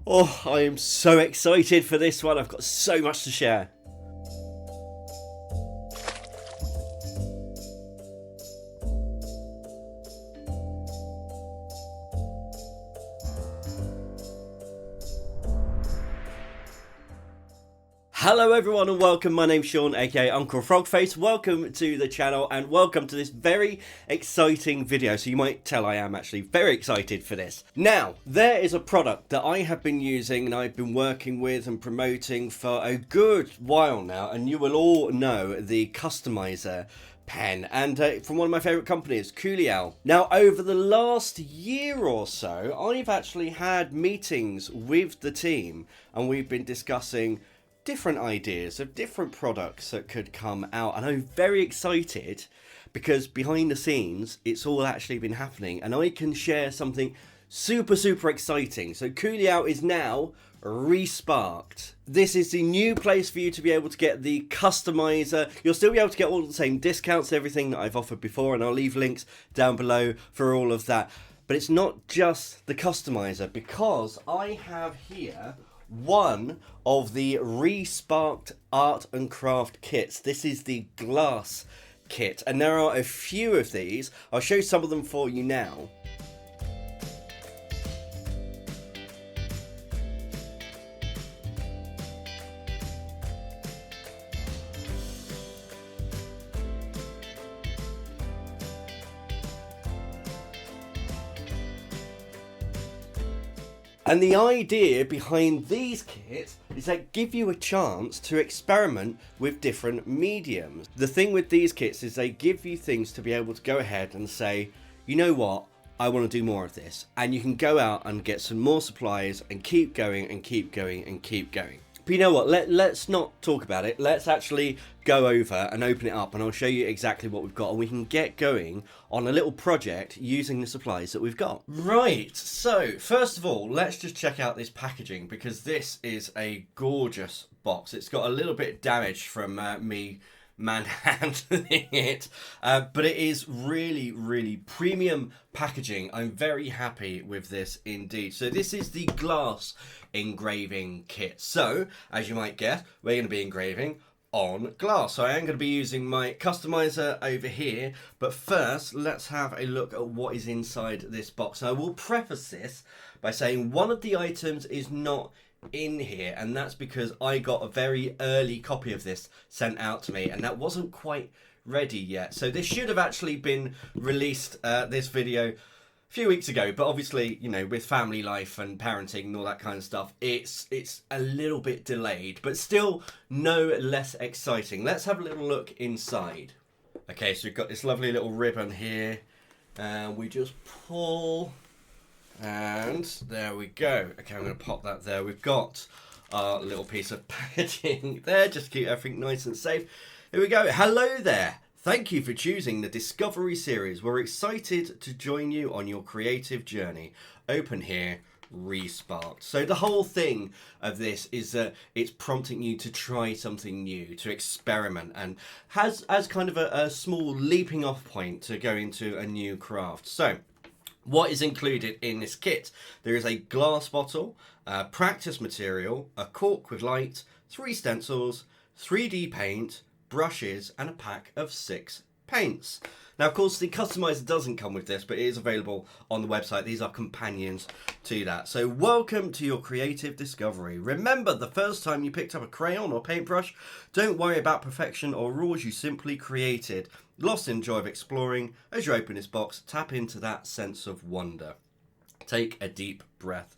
Oh, I am so excited for this one. I've got so much to share. Hello everyone and welcome, my name's Sean aka Uncle Frogface. Welcome to the channel and welcome to this very exciting video. So you might tell I am actually very excited for this. Now, there is a product that I have been using and I've been working with and promoting for a good while now, and you will all know the Customizer pen, and from one of my favourite companies, Culiau. Now, over the last year or so, I've actually had meetings with the team and we've been discussing different ideas of different products that could come out, and I'm very excited because behind the scenes it's all actually been happening and I can share something super exciting. So Culiau is now Resparked. This is the new place for you to be able to get the Customizer. You'll still be able to get all the same discounts, everything that I've offered before, and I'll leave links down below for all of that. But it's not just the Customizer, because I have here one of the Resparked art and craft kits. This is the glass kit, and there are a few of these. I'll show some of them for you now. And the idea behind these kits is that give you a chance to experiment with different mediums. The thing with these kits is they give you things to be able to go ahead and say, you know what, I want to do more of this. And you can go out and get some more supplies and keep going and keep going and keep going. But you know what, let's not talk about it. Let's actually go over and open it up and I'll show you exactly what we've got, and we can get going on a little project using the supplies that we've got. Right, so first of all, let's just check out this packaging, because this is a gorgeous box. It's got a little bit damaged from me manhandling it, but it is really premium packaging. I'm very happy with this indeed. So this is the glass engraving kit. So as you might guess, we're going to be engraving on glass. So I am going to be using my Customizer over here, but first let's have a look at what is inside this box. Now, I will preface this by saying one of the items is not in here, and that's because I got a very early copy of this sent out to me and that wasn't quite ready yet. So this should have actually been released, this video, a few weeks ago, but obviously, you know, with family life and parenting and all that kind of stuff, it's a little bit delayed, but still no less exciting. Let's have a little look inside. Okay, so we've got this lovely little ribbon here, and we just pull, and there we go. Okay, I'm going to pop that there. We've got our little piece of packaging there, just to keep everything nice and safe. Here we go. Hello there. Thank you for choosing the Discovery series. We're excited to join you on your creative journey. Open here, Resparked. So the whole thing of this is that it's prompting you to try something new, to experiment, and has as kind of a small leaping off point to go into a new craft. So what is included in this kit? There is a glass bottle, practice material, a cork with light, 3 stencils, 3D paint, brushes, and a pack of 6 paints. Now, of course, the Customizer doesn't come with this, but it is available on the website. These are companions to that. So welcome to your creative discovery. Remember, the first time you picked up a crayon or paintbrush, don't worry about perfection or rules. You simply created. Lost in joy of exploring. As you open this box, tap into that sense of wonder. Take a deep breath.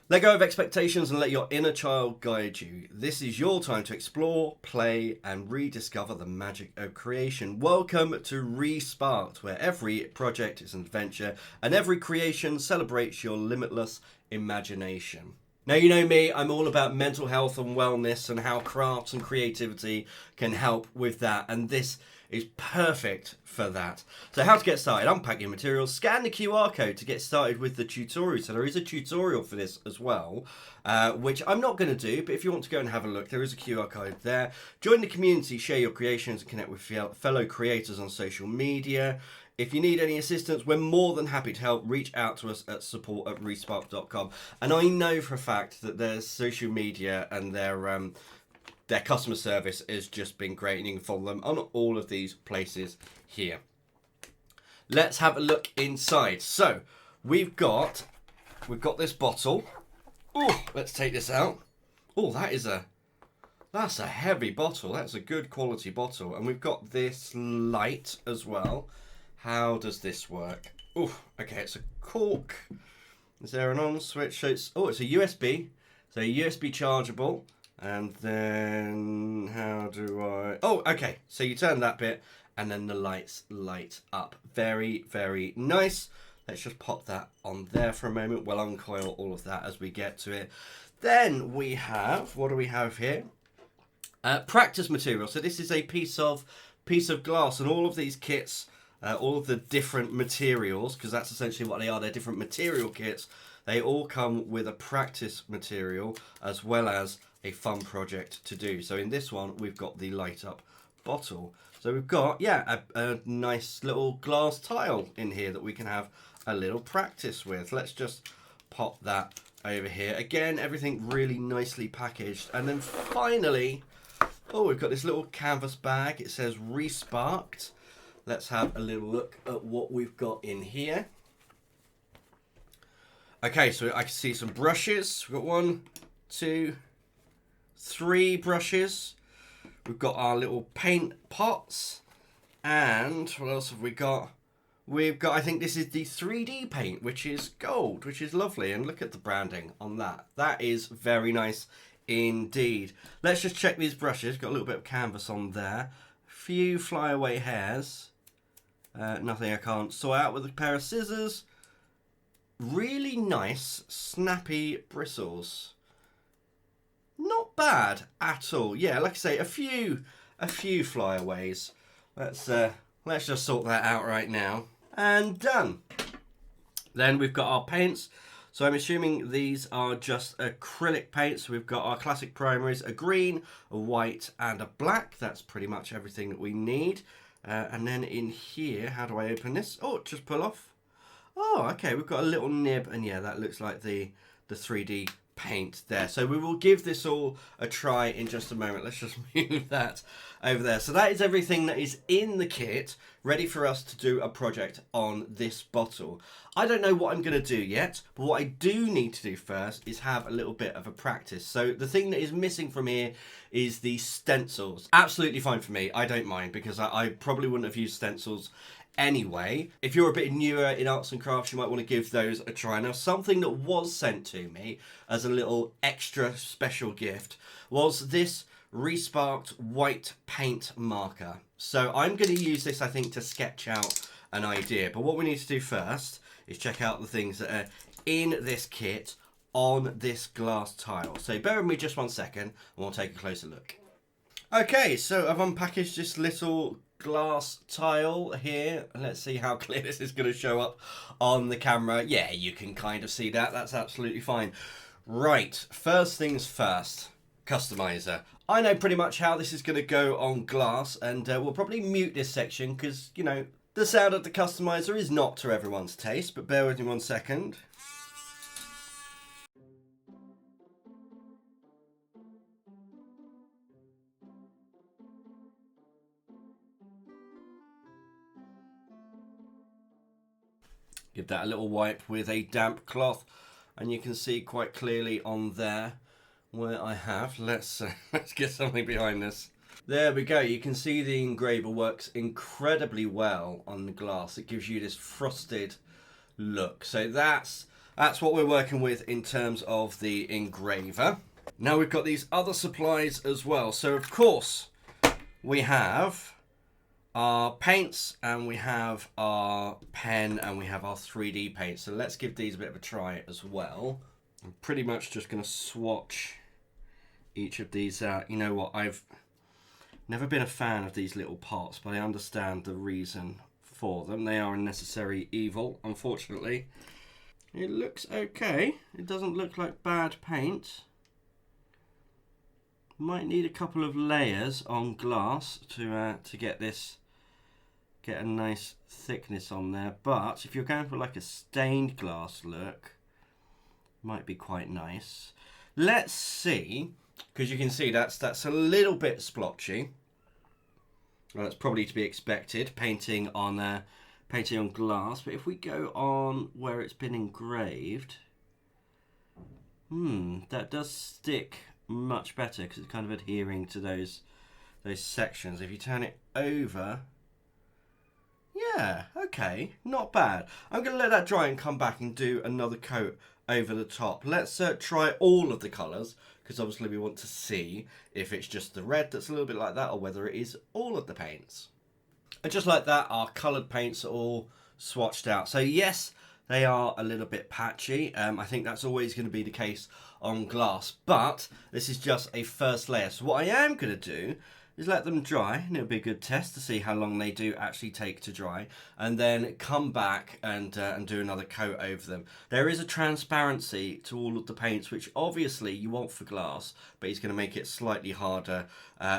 Let go of expectations and let your inner child guide you. This is your time to explore, play, and rediscover the magic of creation. Welcome to Resparked, where every project is an adventure and every creation celebrates your limitless imagination. Now, you know me, I'm all about mental health and wellness and how crafts and creativity can help with that, and this is perfect for that. So how to get started: unpack your materials, scan the QR code to get started with the tutorial. So there is a tutorial for this as well, which I'm not going to do, but if you want to go and have a look, there is a QR code there. Join the community, share your creations, and connect with fellow creators on social media. If you need any assistance, we're more than happy to help. Reach out to us at support@resparked.com. And I know for a fact that their social media and their customer service has just been great, and you can follow them on all of these places here. Let's have a look inside. So we've got this bottle. Oh, let's take this out. Oh, that's a heavy bottle. That's a good quality bottle. And we've got this light as well. How does this work? Oh, okay, it's a cork. Is there an on switch? So it's a USB. So USB chargeable. And then how do I... Oh, okay. So you turn that bit and then the lights light up. Very, very nice. Let's just pop that on there for a moment. We'll uncoil all of that as we get to it. Then we have... What do we have here? Practice material. So this is a piece of glass, and all of these kits, all of the different materials, because that's essentially what they are, they're different material kits, they all come with a practice material as well as a fun project to do. So in this one we've got the light up bottle. So we've got a nice little glass tile in here that we can have a little practice with. Let's just pop that over here. Again, everything really nicely packaged. And then finally, oh, we've got this little canvas bag. It says Resparked. Let's have a little look at what we've got in here. Okay, so I can see some brushes. We've got 1, 2, 3 brushes. We've got our little paint pots. And what else have we got? We've got, I think this is the 3D paint, which is gold, which is lovely. And look at the branding on that. That is very nice indeed. Let's just check these brushes. Got a little bit of canvas on there. Few flyaway hairs. Nothing I can't sort out with a pair of scissors. Really nice, snappy bristles. Not bad at all. Yeah, like I say, a few flyaways. Let's just sort that out right now. And done. Then we've got our paints. So I'm assuming these are just acrylic paints. We've got our classic primaries, a green, a white, and a black. That's pretty much everything that we need. And then in here, how do I open this? Oh, just pull off. Oh, okay, we've got a little nib, and yeah, that looks like the 3D paint there. So we will give this all a try in just a moment. Let's just move that over there. So that is everything that is in the kit, ready for us to do a project on this bottle. I don't know what I'm going to do yet, but what I do need to do first is have a little bit of a practice. So the thing that is missing from here is the stencils. Absolutely fine for me. I don't mind, because I probably wouldn't have used stencils anyway. If you're a bit newer in arts and crafts, you might want to give those a try. Now, something that was sent to me as a little extra special gift was this Resparked white paint marker. So I'm going to use this, I think, to sketch out an idea. But what we need to do first is check out the things that are in this kit on this glass tile. So bear with me just 1 second and we'll take a closer look. Okay, so I've unpackaged this little glass tile here. Let's see how clear this is going to show up on the camera. Yeah, you can kind of see that. That's absolutely fine. Right, first things first, customizer. I know pretty much how this is going to go on glass, and we'll probably mute this section because, you know, the sound of the customizer is not to everyone's taste, but bear with me 1 second. Give that a little wipe with a damp cloth, and you can see quite clearly on there where I have. Let's get something behind this. There we go. You can see the engraver works incredibly well on the glass. It gives you this frosted look. So that's what we're working with in terms of the engraver. Now we've got these other supplies as well. So of course we have our paints, and we have our pen, and we have our 3D paint. So let's give these a bit of a try as well. I'm pretty much just going to swatch each of these out. You know what, I've never been a fan of these little pots, but I understand the reason for them. They are a necessary evil, unfortunately. It looks okay. It doesn't look like bad paint. Might need a couple of layers on glass to get this get a nice thickness on there. But if you're going for like a stained glass look, might be quite nice. Let's see, because you can see that's a little bit splotchy. Well, that's probably to be expected, painting on glass. But if we go on where it's been engraved, that does stick much better because it's kind of adhering to those sections. If you turn it over, yeah, okay, not bad. I'm going to let that dry and come back and do another coat over the top. Let's try all of the colours, because obviously we want to see if it's just the red that's a little bit like that or whether it is all of the paints. And just like that, our coloured paints are all swatched out. So yes, they are a little bit patchy. I think that's always going to be the case on glass, but this is just a first layer. So what I am going to do is let them dry, and it'll be a good test to see how long they do actually take to dry, and then come back and do another coat over them. There is a transparency to all of the paints, which obviously you want for glass, but it's going to make it slightly harder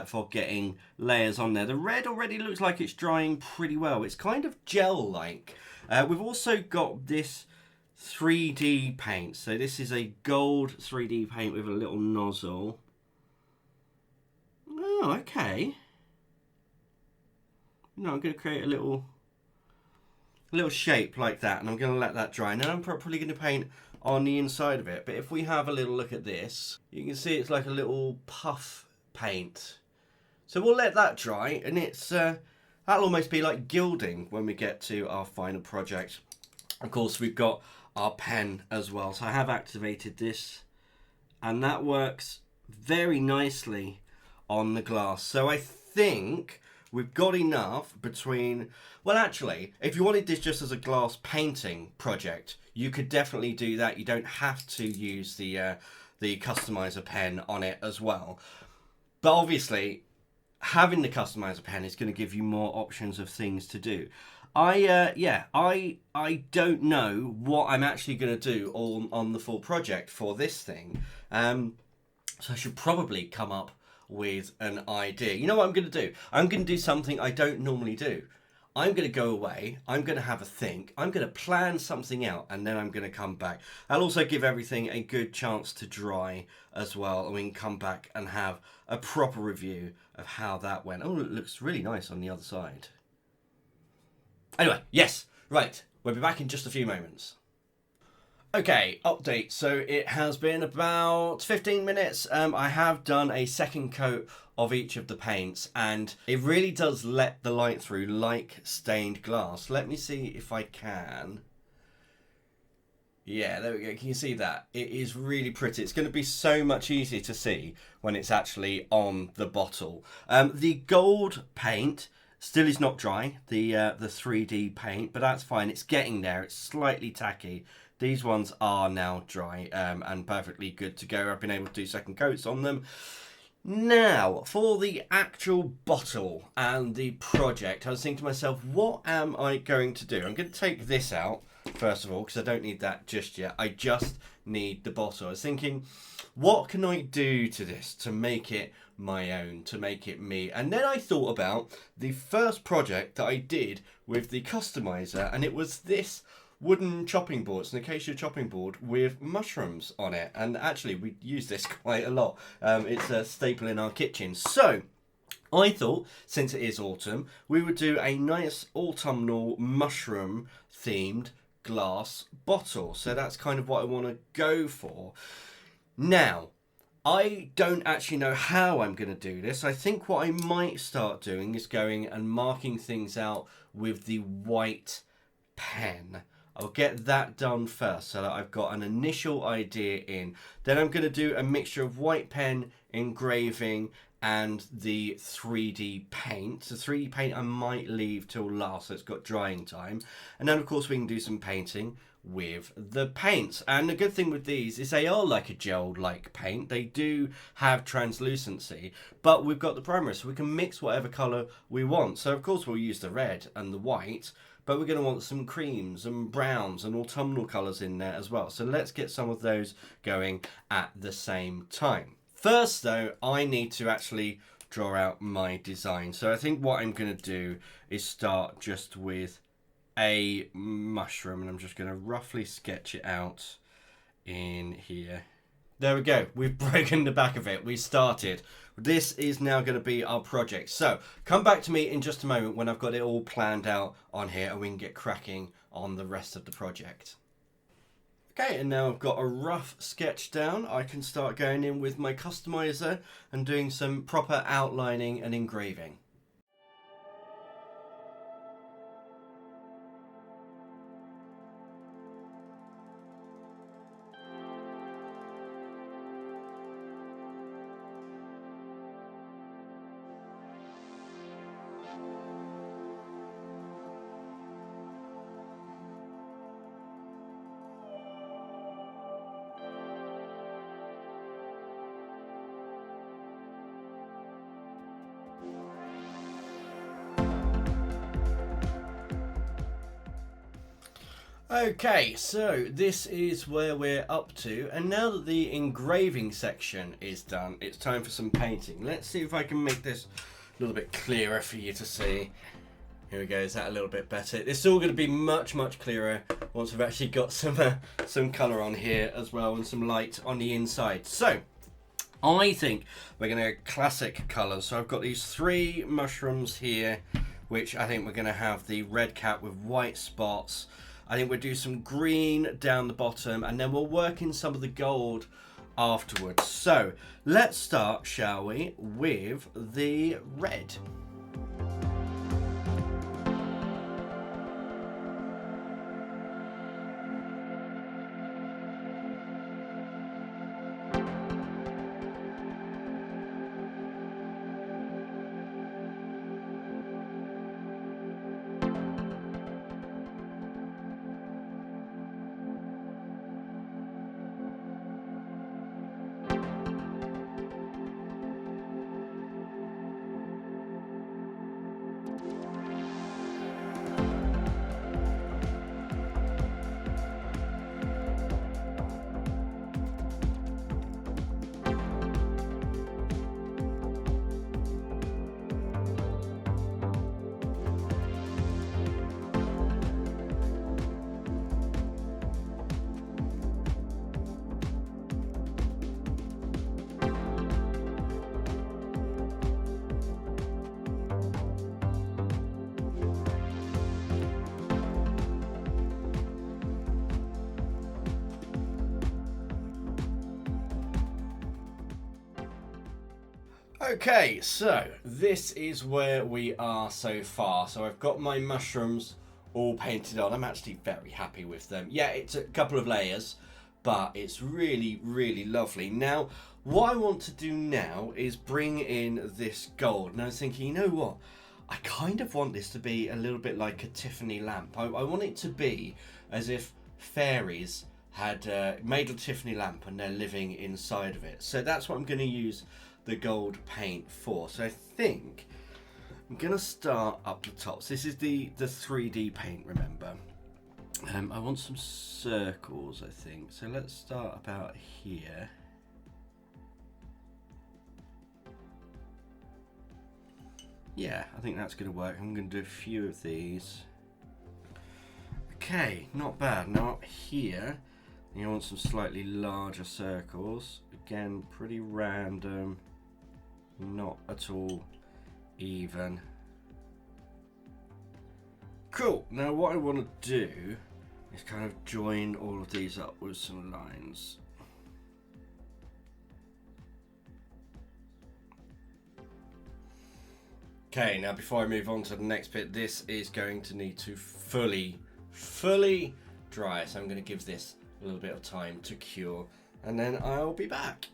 for getting layers on there. The red already looks like it's drying pretty well. It's kind of gel-like. We've also got this 3D paint. So this is a gold 3D paint with a little nozzle. Oh, okay. No, I'm going to create a little shape like that, and I'm going to let that dry. Now I'm probably going to paint on the inside of it, but if we have a little look at this, you can see it's like a little puff paint. So we'll let that dry, and it's that'll almost be like gilding when we get to our final project. Of course, we've got our pen as well. So I have activated this, and that works very nicely on the glass. So I think we've got enough between, well, actually, if you wanted this just as a glass painting project, you could definitely do that. You don't have to use the customizer pen on it as well. But obviously, having the customizer pen is going to give you more options of things to do. I don't know what I'm actually going to do on the full project for this thing. So I should probably come up with an idea. You know what I'm going to do? I'm going to do something I don't normally do. I'm going to go away, I'm going to have a think, I'm going to plan something out, and then I'm going to come back. I'll also give everything a good chance to dry as well, and we can come back and have a proper review of how that went. Oh, it looks really nice on the other side. Anyway, yes, right, we'll be back in just a few moments. Okay, update. So it has been about 15 minutes. I have done a second coat of each of the paints, and it really does let the light through like stained glass. Let me see if I can. Yeah, there we go. Can you see that? It is really pretty. It's going to be so much easier to see when it's actually on the bottle. The gold paint still is not dry, the 3D paint, but that's fine. It's getting there. It's slightly tacky. These ones are now dry and perfectly good to go. I've been able to do second coats on them. Now, for the actual bottle and the project, I was thinking to myself, what am I going to do? I'm going to take this out, first of all, because I don't need that just yet. I just need the bottle. I was thinking, what can I do to this to make it my own, to make it me? And then I thought about the first project that I did with the customizer, and it was this wooden chopping board. It's an acacia chopping board with mushrooms on it, and actually we use this quite a lot. It's a staple in our kitchen. So I thought, since it is autumn, we would do a nice autumnal mushroom themed glass bottle. So that's kind of what I want to go for. Now, I don't actually know how I'm going to do this. I think what I might start doing is going and marking things out with the white pen. I'll get that done first so that I've got an initial idea in. Then I'm going to do a mixture of white pen, engraving, and the 3D paint. The 3D paint I might leave till last, so it's got drying time. And then of course we can do some painting with the paints. And the good thing with these is they are like a gel-like paint. They do have translucency, but we've got the primer, so we can mix whatever colour we want. So of course we'll use the red and the white, but we're going to want some creams and browns and autumnal colours in there as well. So let's get some of those going at the same time. First though, I need to actually draw out my design. So I think what I'm going to do is start just with a mushroom, and I'm just going to roughly sketch it out in here. There we go. We've broken the back of it. We started. This is now going to be our project. So come back to me in just a moment when I've got it all planned out on here and we can get cracking on the rest of the project. Okay, and now I've got a rough sketch down. I can start going in with my customizer and doing some proper outlining and engraving. Okay, so this is where we're up to, and now that the engraving section is done, it's time for some painting. Let's see if I can make this a little bit clearer for you to see. Here we go, is that a little bit better? This is all going to be much clearer once we've actually got some colour on here as well, and some light on the inside. So, I think we're going to go classic colours. So I've got these 3 mushrooms here, which I think we're going to have the red cap with white spots. I think we'll do some green down the bottom, and then we'll work in some of the gold afterwards. So let's start, shall we, with the red. Okay, so this is where we are so far. So I've got my mushrooms all painted on. I'm actually very happy with them. Yeah, it's a couple of layers, but it's really lovely. Now, what I want to do now is bring in this gold. And I was thinking, you know what? I kind of want this to be a little bit like a Tiffany lamp. I want it to be as if fairies had made a Tiffany lamp and they're living inside of it. So that's what I'm going to use the gold paint for. So I think I'm gonna start up the top. So this is the 3D paint, remember. I want some circles, I think. So let's start about here. Yeah, I think that's gonna work. I'm gonna do a few of these. Okay, not bad. Now up here, you want some slightly larger circles. Again, pretty random. Not at all even. Cool. Now what I want to do is kind of join all of these up with some lines. Okay, now before I move on to the next bit, this is going to need to fully dry. So I'm going to give this a little bit of time to cure, and then I'll be back.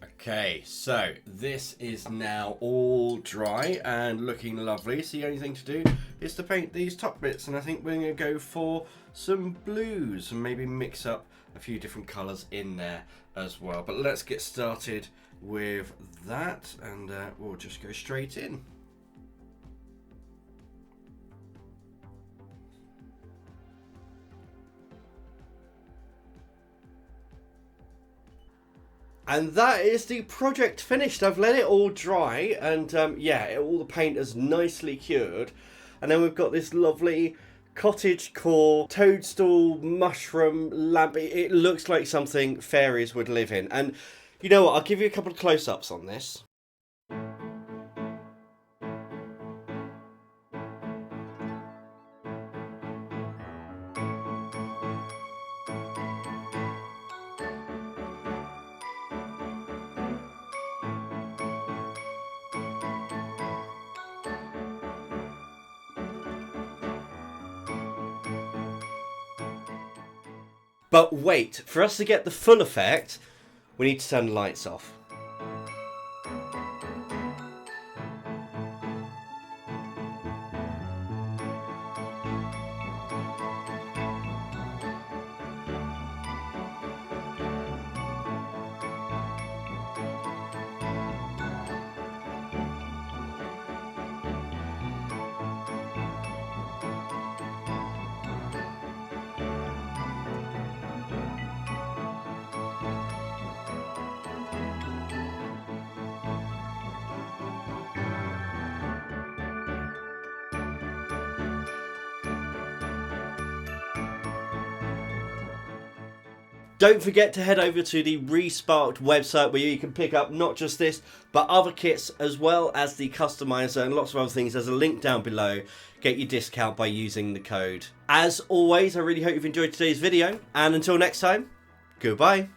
Okay, so this is now all dry and looking lovely. So the only thing to do is to paint these top bits, and I think we're going to go for some blues and maybe mix up a few different colours in there as well. But let's get started with that, and we'll just go straight in. And that is the project finished. I've let it all dry, and yeah, all the paint is nicely cured. And then we've got this lovely cottage core toadstool mushroom lamp. It looks like something fairies would live in. And you know what, I'll give you a couple of close-ups on this. But wait, for us to get the full effect, we need to turn the lights off. Don't forget to head over to the Resparked website where you can pick up not just this, but other kits as well as the customizer and lots of other things. There's a link down below. Get your discount by using the code. As always, I really hope you've enjoyed today's video. And until next time, goodbye.